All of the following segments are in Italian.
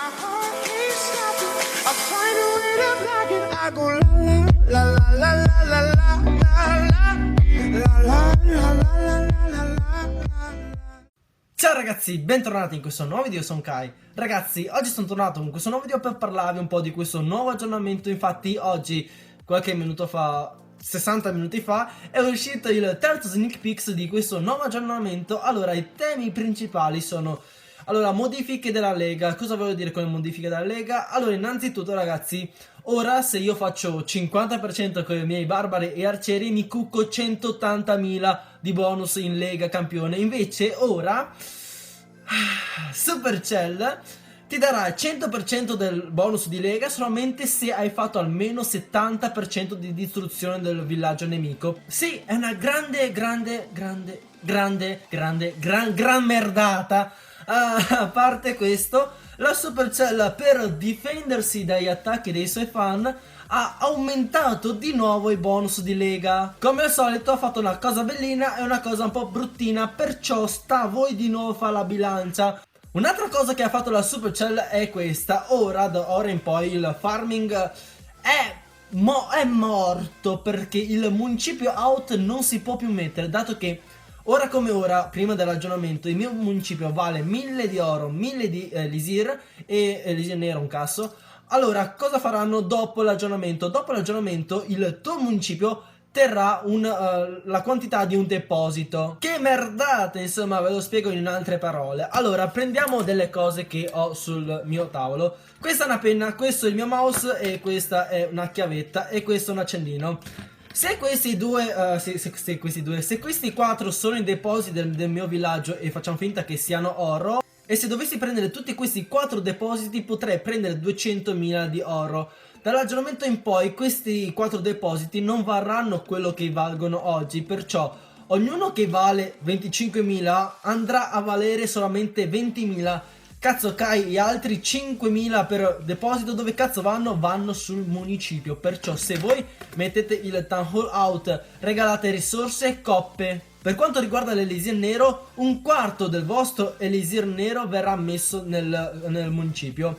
heart can't stop it. I find a way to block it. I go la la la la la la la la la la la la la. Ciao ragazzi, bentornati in questo nuovo video, sono Kai. Ragazzi, oggi sono tornato con questo nuovo video per parlarvi un po' di questo nuovo aggiornamento. Infatti oggi, qualche minuto fa, 60 minuti fa, è uscito il terzo sneak peek di questo nuovo aggiornamento. Allora, i temi principali sono... Allora, modifiche della Lega. Cosa voglio dire con le modifiche della Lega? Allora, innanzitutto ragazzi, ora se io faccio 50% con i miei barbari e arcieri mi cucco 180.000 di bonus in Lega campione. Invece ora Supercell ti darà il 100% del bonus di Lega solamente se hai fatto almeno 70% di distruzione del villaggio nemico. Sì, è una gran merdata. A parte questo, la Supercell per difendersi dagli attacchi dei suoi fan ha aumentato di nuovo i bonus di Lega. Come al solito ha fatto una cosa bellina e una cosa un po' bruttina, perciò sta a voi di nuovo fare la bilancia. Un'altra cosa che ha fatto la Supercell è questa: ora, da ora in poi, il farming è morto, perché il municipio out non si può più mettere, dato che ora come ora, prima dell'aggiornamento, il mio municipio vale 1000 di oro, 1000 di lisir e lisir nero un cazzo. Allora, cosa faranno dopo l'aggiornamento? Dopo l'aggiornamento il tuo municipio terrà la quantità di un deposito. Che merdate, insomma, ve lo spiego in altre parole. Allora, prendiamo delle cose che ho sul mio tavolo. Questa è una penna, questo è il mio mouse e questa è una chiavetta e questo è un accendino. Se questi quattro sono i depositi del mio villaggio e facciamo finta che siano oro, e se dovessi prendere tutti questi 4 depositi potrei prendere 200.000 di oro. Dall'aggiornamento in poi questi 4 depositi non varranno quello che valgono oggi, perciò ognuno che vale 25.000 andrà a valere solamente 20.000. Cazzo Kai, gli altri 5.000 per deposito dove cazzo vanno? Vanno sul municipio. Perciò se voi mettete il town hall out, regalate risorse e coppe. Per quanto riguarda l'elisir nero, un quarto del vostro elisir nero verrà messo nel municipio.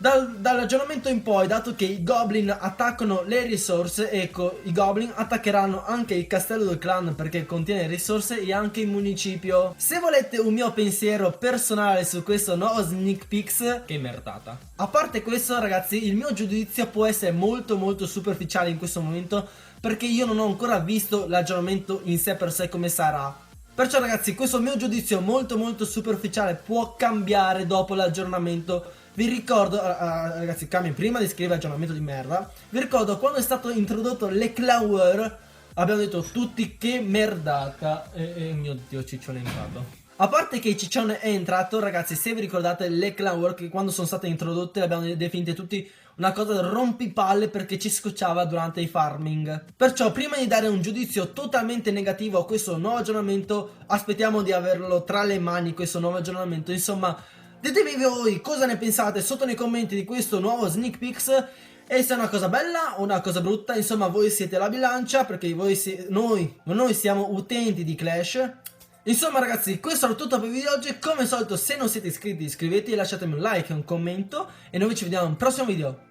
Dall'aggiornamento in poi, dato che i goblin attaccano le risorse, ecco, i goblin attaccheranno anche il castello del clan perché contiene risorse e anche il municipio. Se volete un mio pensiero personale su questo nuovo sneak peek, che merdata. A parte questo ragazzi, il mio giudizio può essere molto superficiale in questo momento, perché io non ho ancora visto l'aggiornamento in sé per sé come sarà. Perciò ragazzi, questo mio giudizio molto superficiale può cambiare dopo l'aggiornamento. Vi ricordo, ragazzi, prima di scrivere aggiornamento di merda, vi ricordo quando è stato introdotto l'Eclan War, abbiamo detto tutti che merdata, e mio dio, Ciccione è entrato. A parte che Ciccione è entrato, ragazzi, se vi ricordate l'Eclan War, che quando sono state introdotte le abbiamo definite tutti una cosa rompipalle perché ci scocciava durante i farming. Perciò prima di dare un giudizio totalmente negativo a questo nuovo aggiornamento, aspettiamo di averlo tra le mani questo nuovo aggiornamento. Insomma, ditemi voi cosa ne pensate sotto nei commenti di questo nuovo sneak peek, e se è una cosa bella o una cosa brutta. Insomma, voi siete la bilancia, perché noi siamo utenti di Clash. Insomma ragazzi, questo era tutto per il video di oggi. Come al solito, se non siete iscritti iscrivetevi, lasciatemi un like e un commento e noi ci vediamo in un prossimo video.